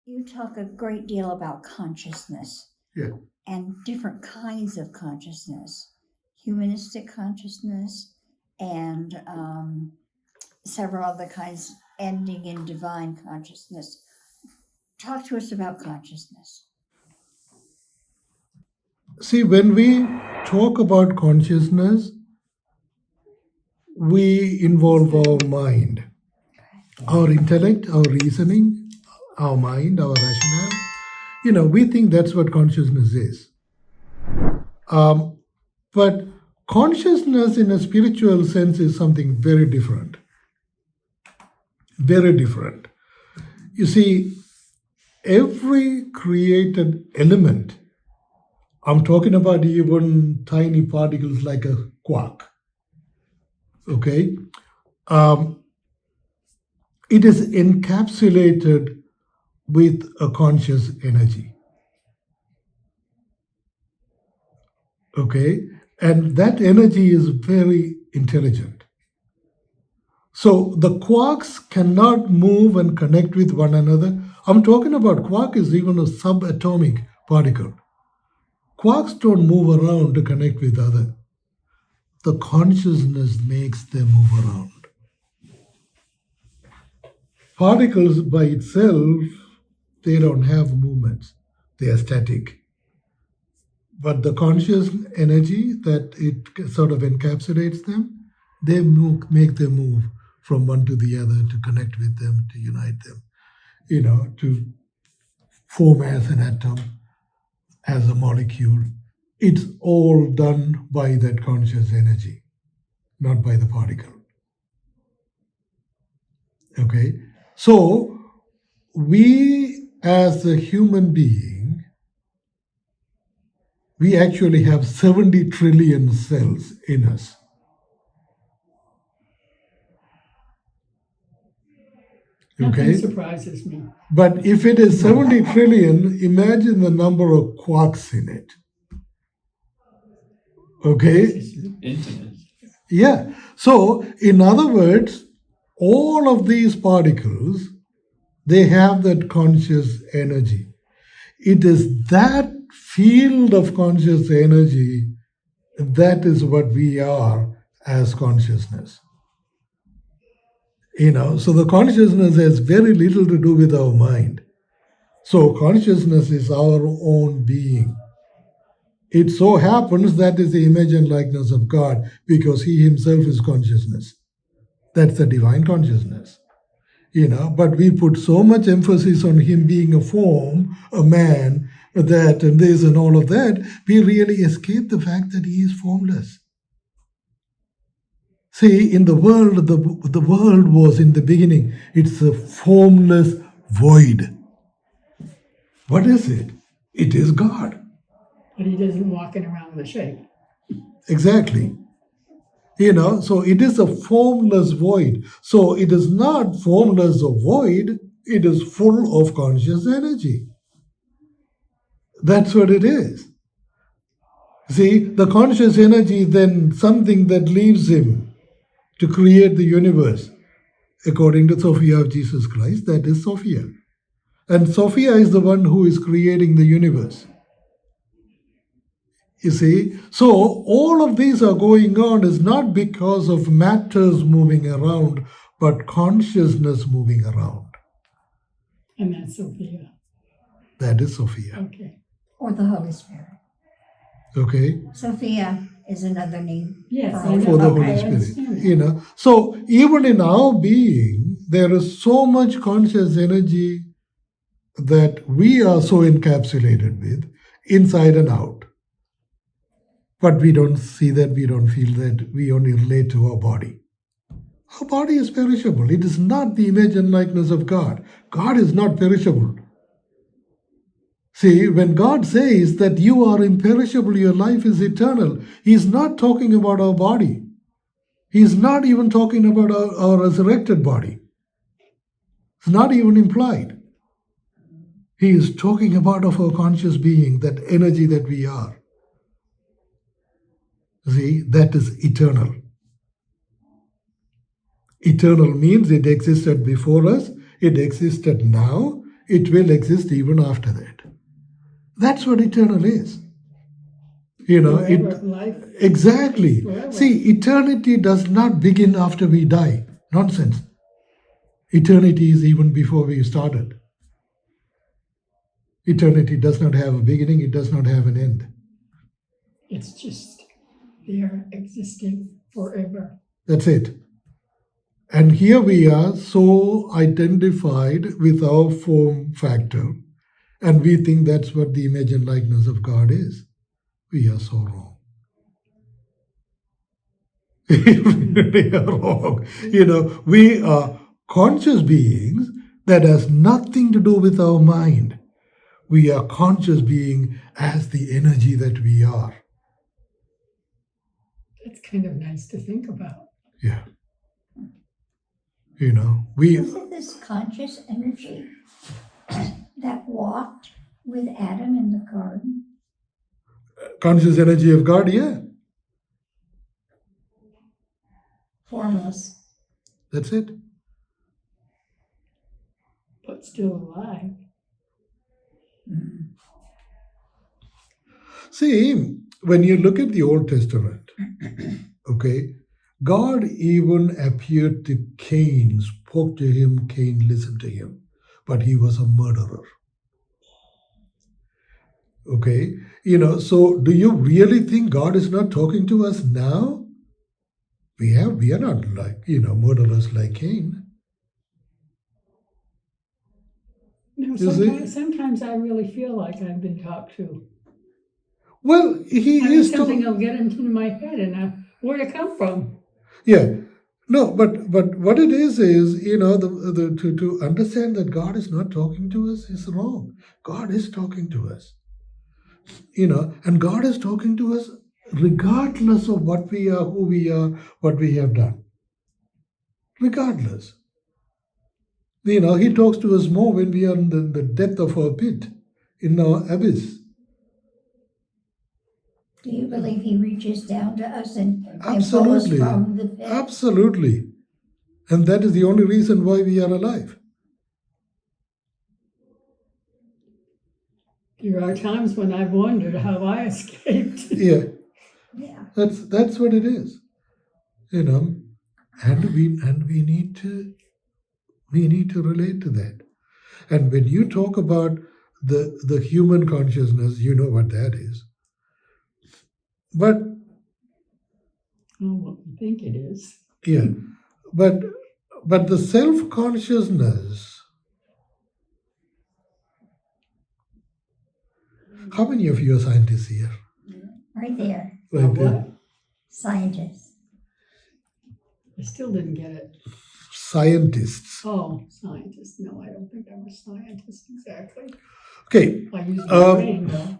You talk a great deal about consciousness. Yeah. And different kinds of consciousness, humanistic consciousness, and several other kinds ending in divine consciousness. Talk to us about consciousness. See, when we talk about consciousness, we involve our mind, our intellect, our reasoning, our mind, our rationale. We think that's what consciousness is. But consciousness in a spiritual sense is something very different. Very different. You see, every created element, I'm talking about even tiny particles like a quark, okay? It is encapsulated with a conscious energy, okay? And that energy is very intelligent. So the quarks cannot move and connect with one another. I'm talking about quark is even a subatomic particle. Quarks don't move around to connect with other. The consciousness makes them move around. Particles by itself, they don't have movements. They are static. But the conscious energy that it sort of encapsulates them, they make them move from one to the other to connect with them, to unite them, to form as an atom, as a molecule. It's all done by that conscious energy, not by the particle. Okay? So, we as a human being, we actually have 70 trillion cells in us. Nothing surprises me. But if it is 70 trillion, imagine the number of quarks in it. Okay? It's infinite. Yeah. So, in other words, all of these particles, they have that conscious energy. It is that field of conscious energy that is what we are as consciousness. So the consciousness has very little to do with our mind. So consciousness is our own being. It so happens that is the image and likeness of God because He Himself is consciousness. That's the divine consciousness. But we put so much emphasis on Him being a form, a man, that and this and all of that, we really escape the fact that He is formless. See, in the world, the world was in the beginning, it's a formless void. What is it? It is God. But He doesn't walking around with a shape. Exactly. So it is a formless void. So it is not formless or void, it is full of conscious energy. That's what it is. See, the conscious energy, then something that leaves Him to create the universe. According to Sophia of Jesus Christ, that is Sophia. And Sophia is the one who is creating the universe. You see? So all of these are going on is not because of matters moving around, but consciousness moving around. And that's Sophia. That is Sophia. Okay. Or the Holy Spirit. Okay? Sophia is another name For the Holy Spirit. So even in our being, there is so much conscious energy that we are so encapsulated with, inside and out. But we don't see that, we don't feel that, we only relate to our body. Our body is perishable. It is not the image and likeness of God. God is not perishable. See, when God says that you are imperishable, your life is eternal, He's not talking about our body. He's not even talking about our resurrected body. It's not even implied. He is talking about of our conscious being, that energy that we are. See, that is eternal. Eternal means it existed before us, it existed now, it will exist even after that. That's what eternal is. You know, Forever, life exactly. forever. See, eternity does not begin after we die. Nonsense. Eternity is even before we started. Eternity does not have a beginning, it does not have an end. It's just there existing forever. That's it. And here we are so identified with our form factor, and we think that's what the image and likeness of God is. We are so wrong. We really are wrong. You know, we are conscious beings that has nothing to do with our mind. We are conscious being as the energy that we are. It's kind of nice to think about. Yeah. You know, we Was it this conscious energy that walked with Adam in the garden? conscious energy of God, yeah. Formless. That's it. But still alive. Mm. See, when you look at the Old Testament, okay, God even appeared to Cain, spoke to him, Cain listened to him, but he was a murderer. Okay, you know, so do you really think God is not talking to us now? We are not like, you know, murderers like Cain. You know, You see? sometimes I really feel like I've been talked to. Well, he I mean, is something will get into my head, and where'd it come from? yeah. No, but what it is, you know, to understand that God is not talking to us is wrong. God is talking to us. You know, and God is talking to us regardless of what we are, who we are, what we have done. Regardless. You know, He talks to us more when we are in the depth of our pit, in our abyss. Do you believe he reaches down to us and pulls us Absolutely. from the pit? Absolutely. And that is the only reason why we are alive. There are times when I've wondered how I escaped. Yeah. Yeah. That's what it is. You know, and we need to relate to that. And when you talk about the human consciousness, you know what that is. But Oh, what we think it is. yeah, but the self-consciousness, how many of you are scientists here? Right there. Right What? there. Scientists. I still didn't get it. Scientists. Oh, scientist. No, I don't think I'm a scientist exactly. Okay. I use my brain though.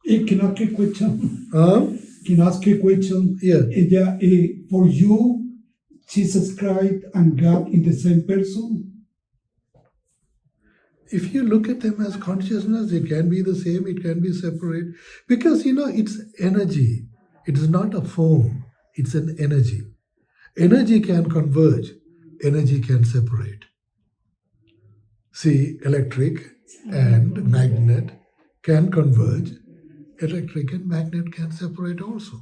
Can I ask a question? Yeah. For you, Jesus Christ and God in the same person? If you look at them as consciousness, it can be the same, it can be separate. Because, you know, it's energy. It is not a form, it's an energy. Energy can converge, energy can separate. See, electric and magnet can converge, electric and magnet can separate also.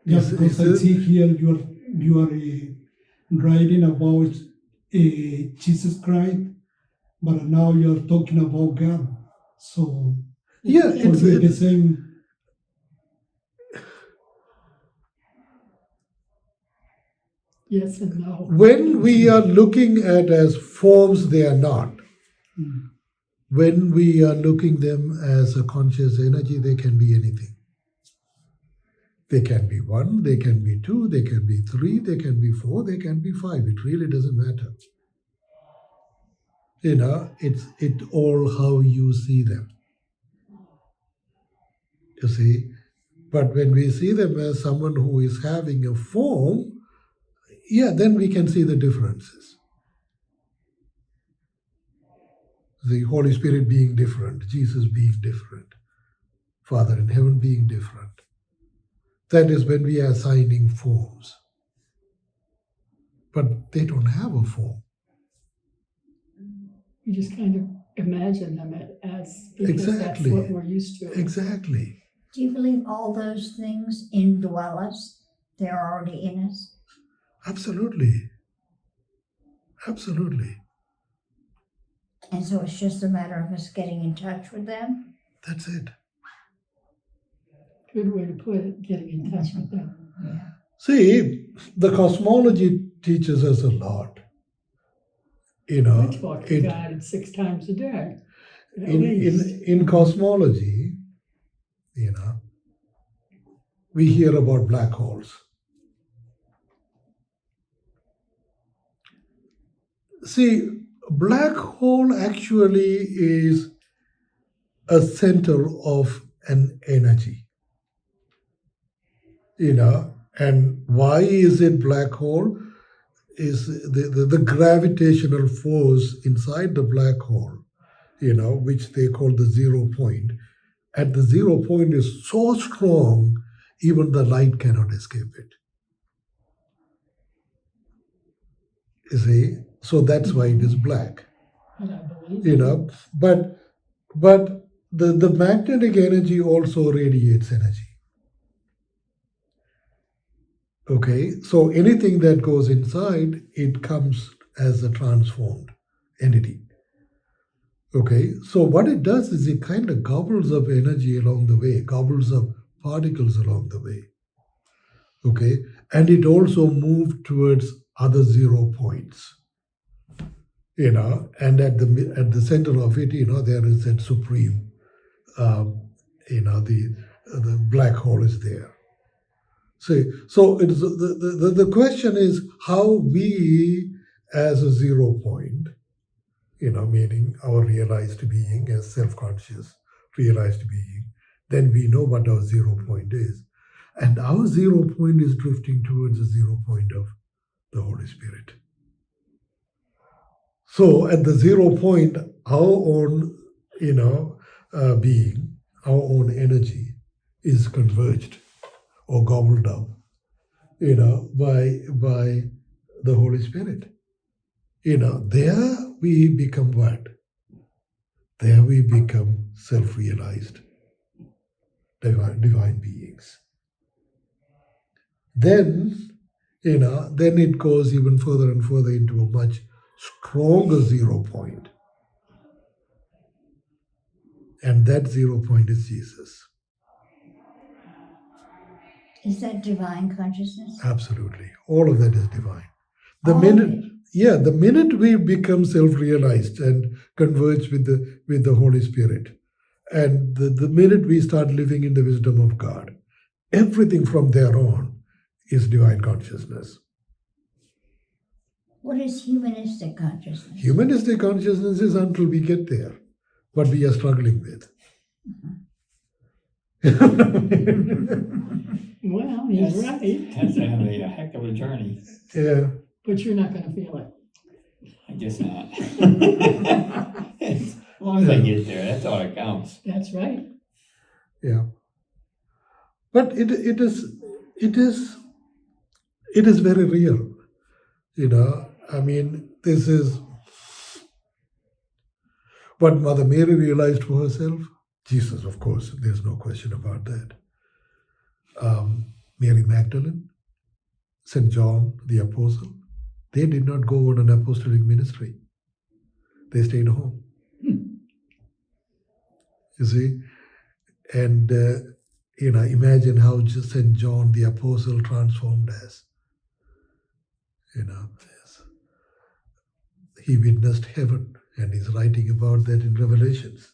Just because I see here you are writing about Jesus Christ, but now you are talking about God. So Yeah, for you the same. Yes and no. when we are looking at as forms, they are not. When we are looking them as a conscious energy, they can be anything. They can be one, they can be two, they can be three, they can be four, they can be five. It really doesn't matter. You know, it's all how you see them. You see? But when we see them as someone who is having a form, yeah, then we can see the differences. The Holy Spirit being different, Jesus being different, Father in heaven being different. That is when we are assigning forms. But they don't have a form. We just kind of imagine them as because Exactly. that's what we're used to. Exactly. Do you believe all those things indwell us? They're already in us? Absolutely. Absolutely. And so it's just a matter of us getting in touch with them? That's it. Good way to put it, getting in touch with them. Yeah. See, the cosmology teaches us a lot. We talk to God 6 times a day, at least. in cosmology, we hear about black holes. See, black hole actually is a center of an energy. And why is it black hole? Is the gravitational force inside the black hole, which they call the 0 point. At the 0 point is so strong, even the light cannot escape it. You see? So that's why it is black. And I believe But the magnetic energy also radiates energy. Okay, so anything that goes inside, it comes as a transformed entity. Okay, so what it does is it kind of gobbles up energy along the way, gobbles up particles along the way. Okay, and it also moves towards other 0 points. And at the center of it, there is that supreme, the black hole is there. So it's the question is how we, as a 0 point, meaning our realized being as self-conscious, realized being, then we know what our 0 point is. And our 0 point is drifting towards the 0 point of the Holy Spirit. So at the 0 point, our own, being, our own energy is converged or gobbled up, by the Holy Spirit. There we become what? There we become self-realized divine beings. Then, then it goes even further and further into a much stronger 0 point. And that 0 point is Jesus. Is that divine consciousness? Absolutely. All of that is divine. The All of minute it? Yeah, the minute we become self-realized and converge with the Holy Spirit, and the minute we start living in the wisdom of God, everything from there on is divine consciousness. What is humanistic consciousness? Humanistic consciousness is until we get there, what we are struggling with. Well, he's right. That's a heck of a journey. Yeah. But you're not going to feel it. I guess not. As long as I get there, that's all that counts. That's right. Yeah. But it is very real. I mean, this is what Mother Mary realized for herself. Jesus, of course, there's no question about that. Mary Magdalene, St. John the Apostle, they did not go on an apostolic ministry. They stayed home. You see? And, imagine how St. John the Apostle transformed us. Yes. He witnessed heaven and he's writing about that in Revelations.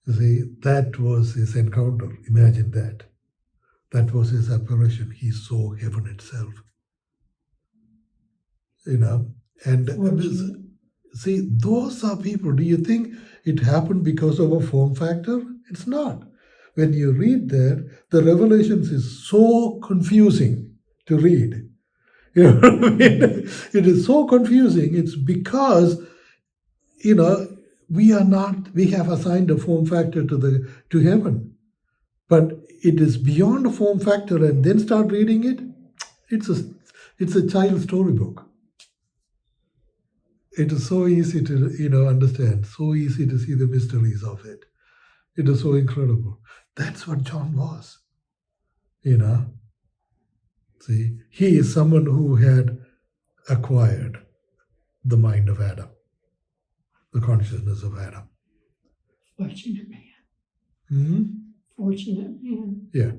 You see, that was his encounter. Imagine that. That was his apparition. He saw heaven itself. And see, those are people. Do you think it happened because of a form factor? It's not. When you read that, the Revelations is so confusing to read. You know what I mean? It is so confusing. It's because, we have assigned a form factor to heaven. But it is beyond a form factor, and then start reading it, it's a child's storybook. It is so easy to understand, so easy to see the mysteries of it. It is so incredible. That's what John was. See, he is someone who had acquired the mind of Adam, the consciousness of Adam. Fortunate man. Hmm. Fortunate man. Yeah.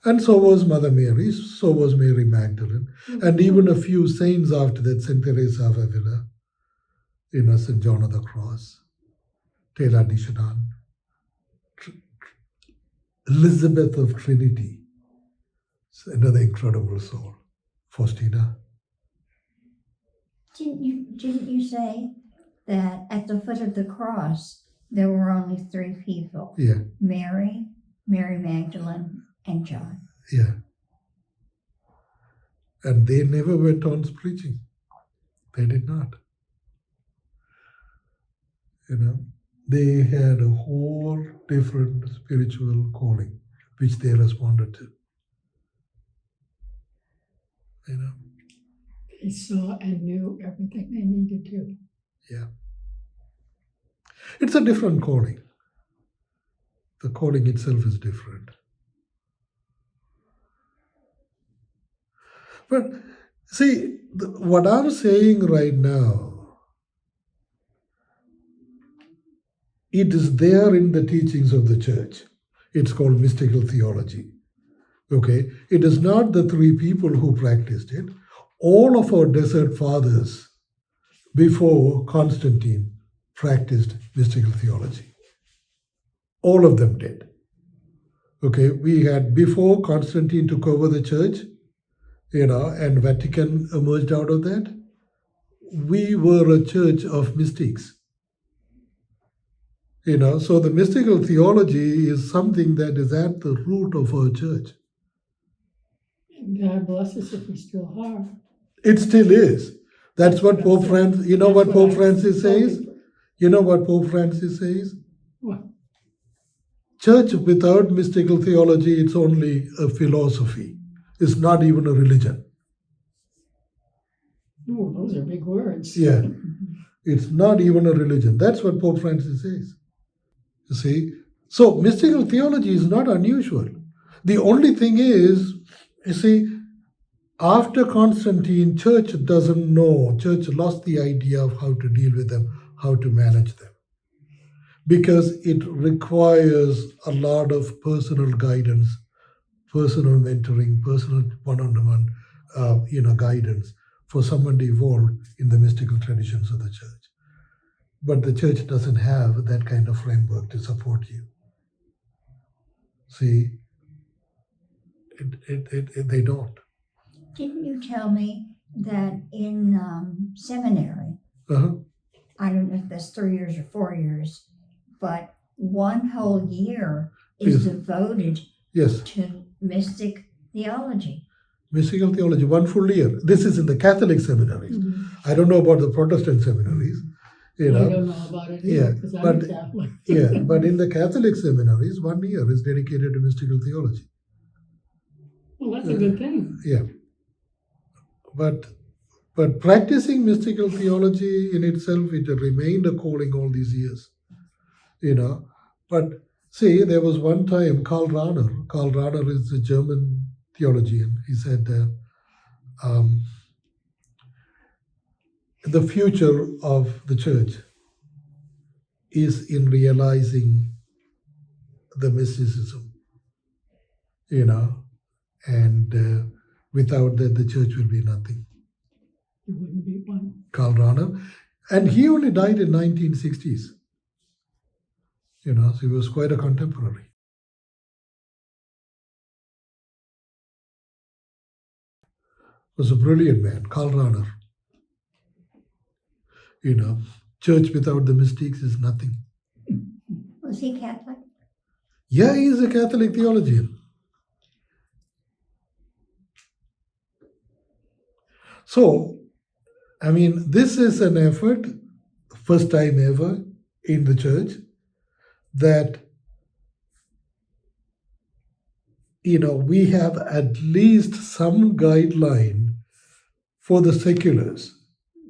And so was Mother Mary, so was Mary Magdalene, and even a few saints after that, St. Teresa of Avila, St. John of the Cross, Tela de Chardin, Elizabeth of Trinity, another incredible soul, Faustina. Didn't you say that at the foot of the cross there were only three people? Yeah, Mary, Mary Magdalene, and John. yeah. And they never went on preaching. They did not. They had a whole different spiritual calling, which they responded to. They saw and knew everything they needed to. Yeah. It's a different calling. The calling itself is different. But see, what I'm saying right now, it is there in the teachings of the church. It's called mystical theology. Okay? It is not the three people who practiced it. All of our desert fathers before Constantine practiced mystical theology. All of them did. Okay? We had, before Constantine took over the church, and Vatican emerged out of that, we were a church of mystics. So the mystical theology is something that is at the root of our church. And God bless us if we still are. It still is. That's what Pope Francis, what Pope Francis says? You know what Pope Francis says? What? Church without mystical theology, it's only a philosophy. It's not even a religion. Oh, those are big words. Yeah. It's not even a religion. That's what Pope Francis says. You see? So mystical theology is not unusual. The only thing is, you see, after Constantine, church doesn't know. Church lost the idea of how to deal with them, how to manage them. Because it requires a lot of personal guidance, personal mentoring, personal one-on-one, guidance for someone to evolve in the mystical traditions of the church. But the church doesn't have that kind of framework to support you. See, they don't. Didn't you tell me that in seminary, Uh-huh. I don't know if that's 3 years or 4 years, but one whole year is Yes. devoted Yes, to mystic theology? mystical theology, one full year. This is in the Catholic seminaries. Mm-hmm. I don't know about the Protestant seminaries. I don't know about it Yeah, either because I'm but- a Catholic. Yeah, but in the Catholic seminaries, 1 year is dedicated to mystical theology. Well, that's a good thing. Yeah. But practicing mystical theology in itself, it remained a calling all these years. But see, there was one time Karl Rahner is a German theologian. He said, the future of the church is in realizing the mysticism, and without that, the church will be nothing. It wouldn't be one. Karl Rahner, and he only died in 1960s. So he was quite a contemporary. Was a brilliant man, Karl Rahner. Church without the mystics is nothing. Was he Catholic? Yeah, he is a Catholic theologian. So, this is an effort, first time ever in the church, that we have at least some guideline for the seculars,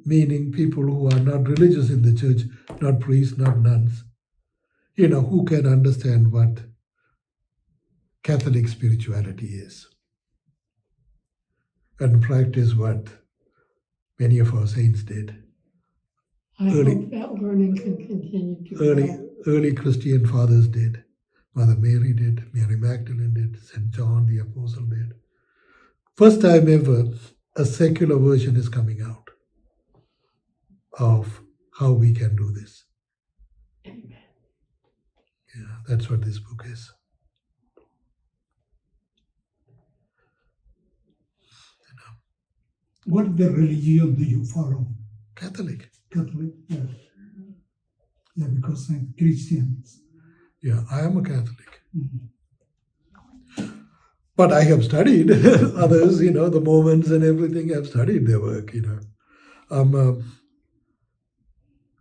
meaning people who are not religious in the church, not priests, not nuns, who can understand what Catholic spirituality is and practice what many of our saints did. I Early- hope that learning can continue to grow. Early Christian fathers did. Mother Mary did. Mary Magdalene did. St. John the Apostle did. First time ever, a secular version is coming out of how we can do this. Amen. Yeah, that's what this book is. What the religion do you follow? Catholic. Catholic? Yeah. Yeah, because I'm Christians. Yeah, I am a Catholic. Mhm. But I have studied others, the Mormons and everything. I've studied their work,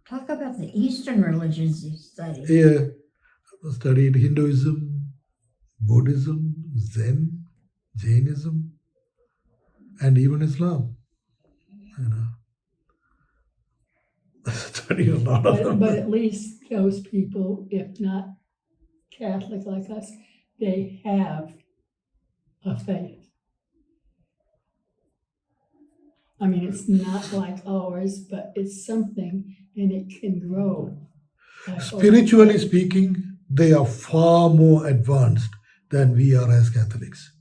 Talk about the Eastern religions you study. Yeah, I've studied Hinduism, Buddhism, Zen, Jainism, and even Islam. Studied a lot of them. But at least those people, if not Catholic like us, they have a faith. I mean, it's not like ours, but it's something and it can grow. Spiritually speaking, they are far more advanced than we are as Catholics.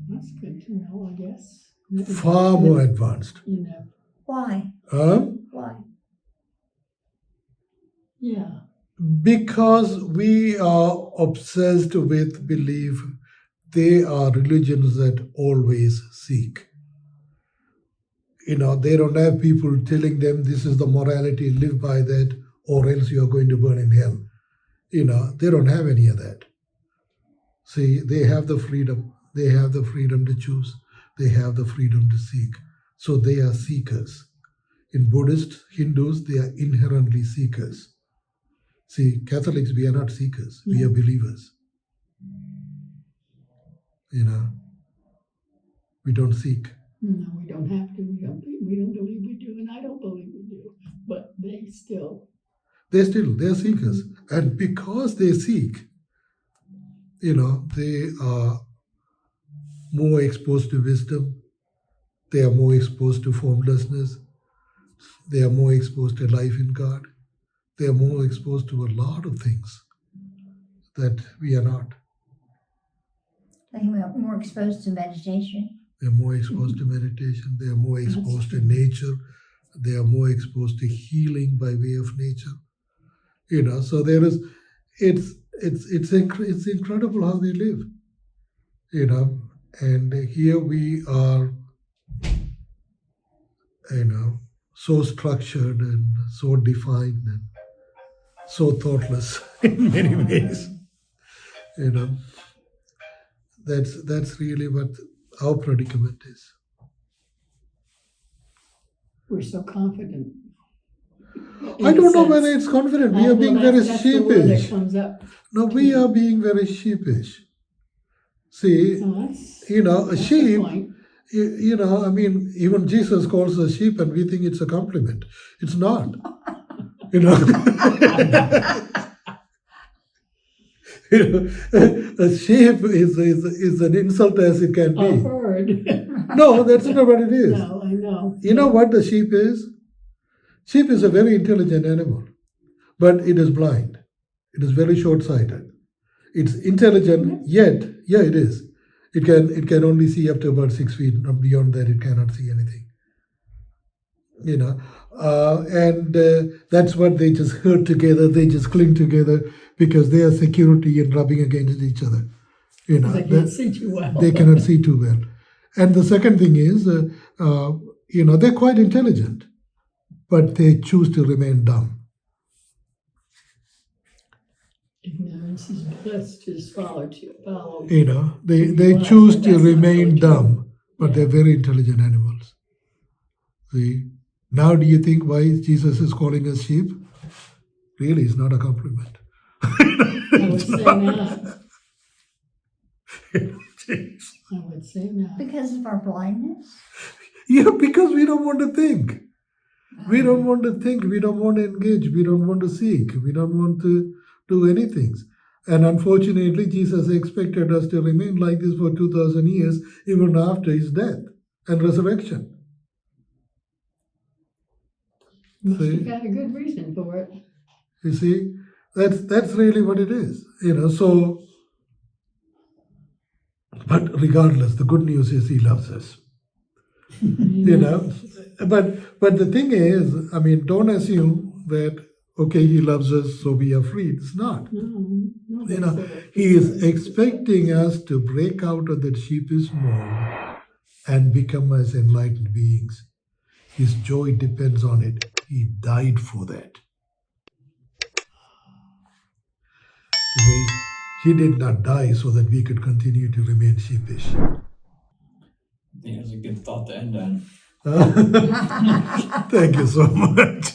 That's good to know, I guess. Far more advanced. Why? Huh? Why? Yeah. Because we are obsessed with belief. They are religions that always seek. They don't have people telling them this is the morality, live by that, or else you are going to burn in hell. They don't have any of that. See, they have the freedom. They have the freedom to choose. They have the freedom to seek. So they are seekers. In Buddhist, Hindus, they are inherently seekers. See, Catholics, we are not seekers. We are believers. We don't seek. No, we don't have to. We don't believe we do, and I don't believe we do. But They're seekers. And because they seek, they are more exposed to wisdom. They are more exposed to formlessness. They are more exposed to life in God. They are more exposed to a lot of things that we are not. They are more exposed to meditation. They are more exposed to meditation. They are more exposed to nature. They are more exposed to healing by way of nature. So there is, it's incredible how they live. And here we are, so structured and so defined and so thoughtless in many ways. That's really what our predicament is. we're so confident. I don't know whether it's confident. We are being very that's the word that sheepish. comes up. No, we are being very sheepish. See, So that's, a that's the sheep, point. even Jesus calls us sheep and we think it's a compliment. It's not. A sheep is an insult as it can A be. herd. No, that's not what it is. No, I know. You know what the sheep is? Sheep is a very intelligent animal, but it is blind. It is very short-sighted. It's intelligent, yet, it is. It can only see up to about 6 feet. Not beyond that, it cannot see anything. And that's what they just herd together. They just cling together because they are security and rubbing against each other. They can't see too well. They cannot see too well. And the second thing is, they're quite intelligent, but they choose to remain dumb. Ignorance is bliss, just follow. They choose to remain dumb, but they're very intelligent animals. See, now do you think why Jesus is calling us sheep? Really, it's not a compliment. I would say not. I would say not. Because of our blindness? Yeah, because we don't want to think. We don't want to think. We don't want to engage. We don't want to seek. We don't want to do anything. And unfortunately, Jesus expected us to remain like this for 2,000 years, even after his death and resurrection. Must See? have got a good reason for it. You see, that's really what it is. So, but regardless, the good news is he loves us. But the thing is, don't assume that he loves us, so we are free. It's not. No, He is expecting us to break out of that sheepish mold and become as enlightened beings. His joy depends on it. He died for that. He did not die so that we could continue to remain sheepish. I think that's a good thought to end on. Thank you so much.